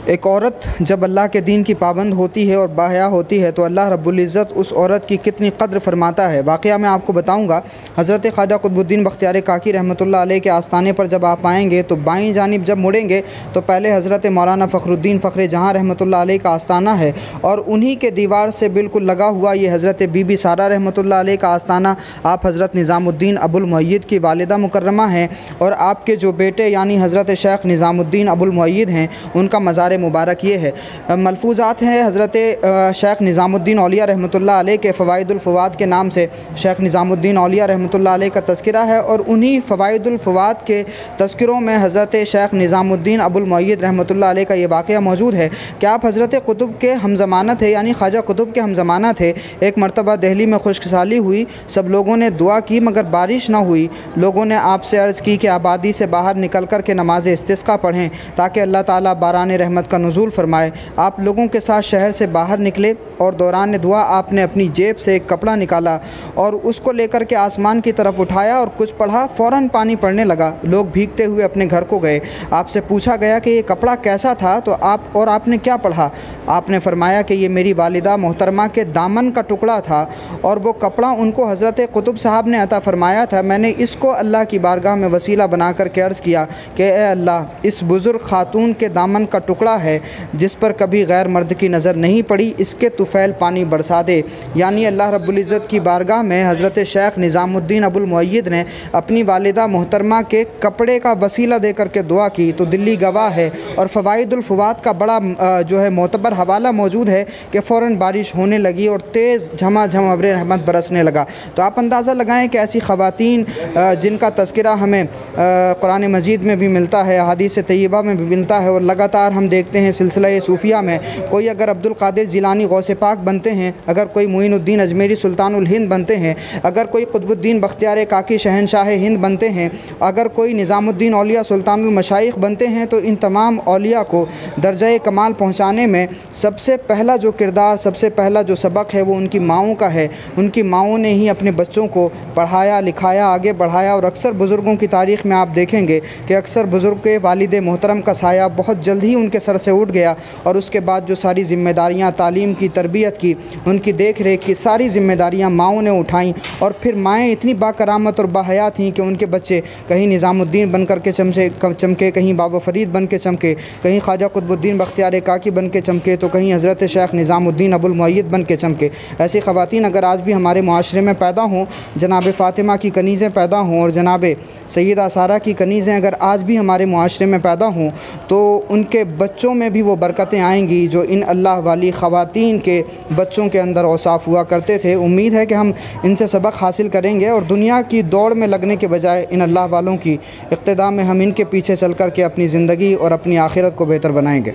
एक औरत जब अल्लाह के दीन की पाबंद होती है और बाहया होती है तो अल्लाह रब्बुल इज़्ज़त उस औरत की कितनी कद्र फरमाता है। वाक़या मैं आपको बताऊंगा। हज़रत ख्वाजा क़ुतबुद्दीन बख्तियार काकी रहमतुल्लाह अलैह के आस्थाने पर जब आप आएँगे तो बाईं जानिब जब मुड़ेंगे तो पहले हज़रत मौलाना फ़खरुद्दीन फ़ख्र जहाँ रहमतुल्लाह अलैह का आस्थाना है और उन्हीं के दीवार से बिल्कुल लगा हुआ ये हज़रत बीबी सारा रहमतुल्लाह अलैह का आस्थाना। आप हज़रत निज़ामुद्दीन अबुल मुअय्यिद की वालिदा मुकर्रमा हैं और आपके जो बेटे यानी हज़रत शेख निज़ामुद्दीन अबुल मुअय्यिद हैं उनका मज़ार मुबारक ये है। मलफूज़ात हैं हज़रत शेख निज़ामुद्दीन औलिया रहमतुल्लाह अलैह के फ़वाइदुल फ़वाद के नाम से शेख निज़ामुद्दीन औलिया रहमतुल्लाह अलैह का तज़किरा है और उन्हीं फ़वाइदुल फ़वाद के तज़किरों में हज़रत शेख निज़ामुद्दीन अबुल मुअय्यिद रहमतुल्लाह अलैह का ये वाक़या मौजूद है कि आप हज़रत कुतुब के हमज़माना थे यानी ख्वाजा कुतुब के हमज़माना थे। एक मरतबा दिल्ली में खुशकसाली हुई, सब लोगों ने दुआ की मगर बारिश ना हुई। लोगों ने आपसे अर्ज़ की कि आबादी से बाहर निकल कर के नमाज इस्तिस्का पढ़ें ताकि अल्लाह ताला बारान रहमत का नुज़ूल फरमाए। आप लोगों के साथ शहर से बाहर निकले और दौरान दुआ आपने अपनी जेब से एक कपड़ा निकाला और उसको लेकर के आसमान की तरफ उठाया और कुछ पढ़ा, फ़ौरन पानी पड़ने लगा। लोग भीगते हुए अपने घर को गए। आपसे पूछा गया कि ये कपड़ा कैसा था तो आपने क्या पढ़ा? आपने फरमाया कि ये मेरी वालिदा मोहतरमा के दामन का टुकड़ा था और वो कपड़ा उनको हज़रत कुतुब साहब ने अता फरमाया था। मैंने इसको अल्लाह की बारगाह में वसीला बना कर के अर्ज़ किया कि ए अल्लाह, इस बुज़ुर्ग खातून के दामन का टुकड़ा है जिस पर कभी गैर मर्द की नज़र नहीं पड़ी, इसके तुफ़ैल पानी बरसा दे। यानी अल्लाह रब्बुल इज़्ज़त की बारगाह में हज़रत शेख निज़ामुद्दीन अबुल मुअय्यिद ने अपनी वालिदा मोहतरमा के कपड़े का वसीला दे कर के दुआ की। तो दिल्ली गवाह है और फ़वाइदुल फ़वाद का बड़ा जो है मोतबर हवाला मौजूद है कि फ़ौरन बारिश होने लगी और तेज़ झमाझम अब्र रहमत बरसने लगा। तो आप अंदाज़ा लगाएँ कि ऐसी ख़वातीन जिनका तज़किरा हमें कुरान मजीद में भी मिलता है, हदीस तय्यबा में भी मिलता है और लगातार हम देखते हैं सिलसिला सूफिया में कोई अगर अब्दुल कादिर जिलानी गौसे पाक बनते हैं, अगर कोई मुइनुद्दीन अजमेरी सुल्तानुल हिंद बनते हैं, अगर कोई क़ुतबुद्दीन बख्तियार काकी शहनशाह हिंद बनते हैं, अगर कोई निज़ामुद्दीन औलिया सुल्तानुल मशाइख बनते हैं तो इन तमाम औलिया को दर्जा कमाल पहुँचाने में सबसे पहला जो किरदार, सबसे पहला जो सबक है वो उनकी माओं का है। उनकी माओं ने ही अपने बच्चों को पढ़ाया, लिखाया, आगे बढ़ाया। और अक्सर बुज़ुर्गों की तारीख़ में आप देखेंगे कि अक्सर बुज़ुर्ग के वालिद मोहतरम का साया बहुत जल्द ही उनके सर से उठ गया और उसके बाद जो सारी ज़िम्मेदारियाँ तालीम की, तरबियत की, उनकी देख रेख की सारी ज़िम्मेदारियाँ माओं ने उठाईं। और फिर माएँ इतनी बाकरामत और बाहया थीं कि उनके बच्चे कहीं निज़ामुद्दीन बन कर के चमके, कहीं बाबा फ़रीद बन के चमके, कहीं ख्वाजा क़ुतबुद्दीन बख्तियार काकी बन के चमके, तो कहीं हज़रत शेख निज़ामुद्दीन अबुल मुअय्यिद बन के चमके। ऐसी ख़वातीन अगर आज भी हमारे मुआशरे में पैदा हों, जनाब फ़ातिमा की कनीज़ें पैदा हों और जनाब सैयदा सारा की कनीज़ें अगर आज भी हमारे मुआशरे में पैदा हों तो उनके बच्चों में भी वो बरकतें आएंगी जो इन अल्लाह वाली ख़वातीन के बच्चों के अंदर औसाफ हुआ करते थे। उम्मीद है कि हम इनसे सबक हासिल करेंगे और दुनिया की दौड़ में लगने के बजाय इन अल्लाह वालों की इक़्तिदा में हम इनके पीछे चल कर के अपनी ज़िंदगी और अपनी आखिरत को बेहतर बनाएंगे।